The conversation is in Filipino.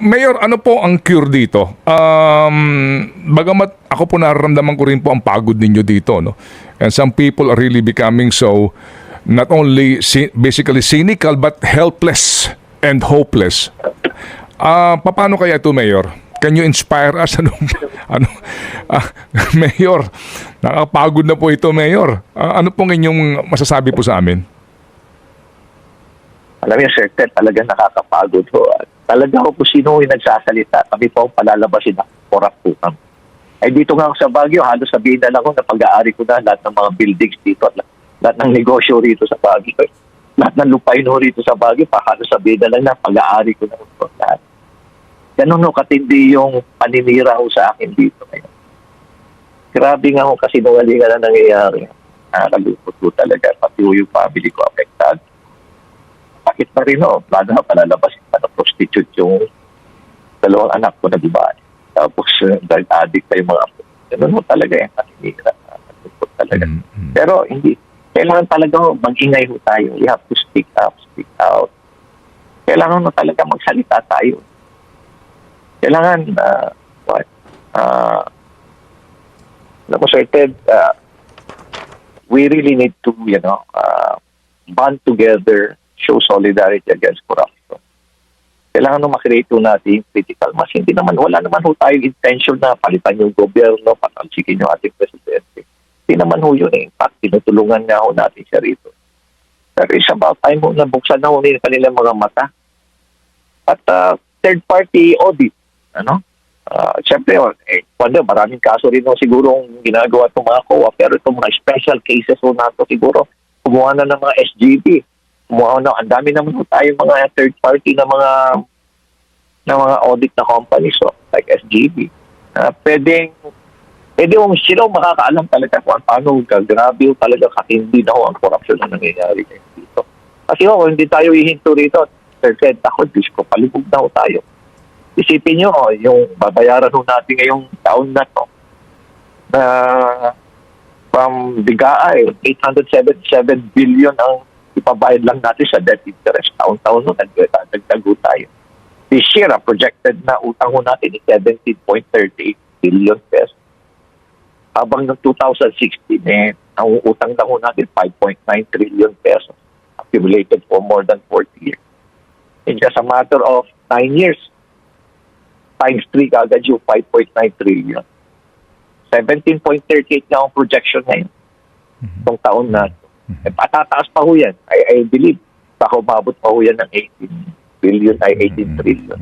Mayor, ano po ang cure dito? Bagamat ako po nararamdaman ko rin po ang pagod ninyo dito, no? And some people are really becoming so not only basically cynical but helpless and hopeless. Paano kaya ito, Mayor? Can you inspire us? Ah, Mayor, nakakapagod na po ito, Mayor. Ano pong inyong masasabi po sa amin? Alam niyo, Sir Ted, talagang nakakapagod ho. Talaga ho kung sino yung nagsasalita, kami po ang palalabasin na korap po kami. Ay dito nga ako sa Baguio, halos sabihin na lang ko na pag-aari ko na lahat ng mga buildings dito at lahat ng negosyo rito sa Baguio. Lahat ng lupain ho rito sa Baguio, halos sabihin na lang na pag-aari ko na ito lahat. Ganun ho katindi yung paninira ho sa akin dito ngayon. Grabe nga ho kasi nungalingan na nangyayari. Nakakalupot ho talaga, pati ho yung family ko affected. Bakit pa rin ho, plano na palalabasin pa na prostitute yung dalawang anak ko na babae. Tapos drug addict pa yung mga apo. Ganun ho talaga yung paninira. Talaga. Pero hindi. Kailangan talaga ho, mag-ingay ho tayo. We have to speak up, speak out. Kailangan ho talaga magsalita tayo. Kailangan, alam mo, Sir Ted, we really need to, band together, show solidarity against corruption. Kailangan nung makreate natin yung critical mass. Hindi naman, wala naman ho tayong intention na palitan yung gobyerno, patalsikin yung ating presidente. Hindi naman ho yun eh. In fact, tinutulungan nga ho natin siya rito. Pero it's about time ho na buksan na ho nila kanilang mga mata. At third-party audit. Siyempre, maraming kaso rin ho sigurong ginagawa itong mga COA, pero itong mga special cases ho nato siguro, kumuha na ng mga SGB. Ang dami naman po tayo mga third party na mga audit na companies like SGB. Pwede sila makakaalam talaga kung paano grabe talaga katindi na ang korupsyon na nangyayari dito. Kasi kung hindi tayo ihinto rito, Sir Ted, Diyos ko, palibog na tayo. Isipin nyo, yung babayaran natin ngayong taon na to, na from DIGAA, 877 billion ang ipabayad lang natin sa debt interest. Taon-taon nagdagdag tayo. This year, ang projected na utang natin is 17.38 billion pesos. Habang noong 2016, ang utang lang natin 5.9 trillion pesos. Accumulated for more than 40 years. In just a matter of 9 years, times 3 kagad yung 5.9 trillion. 17.38 na ang projection ngayon. Itong taon na patataas pa ho yan. I believe baka umabot pa ho yan ng 18 billion ay 18 trillion.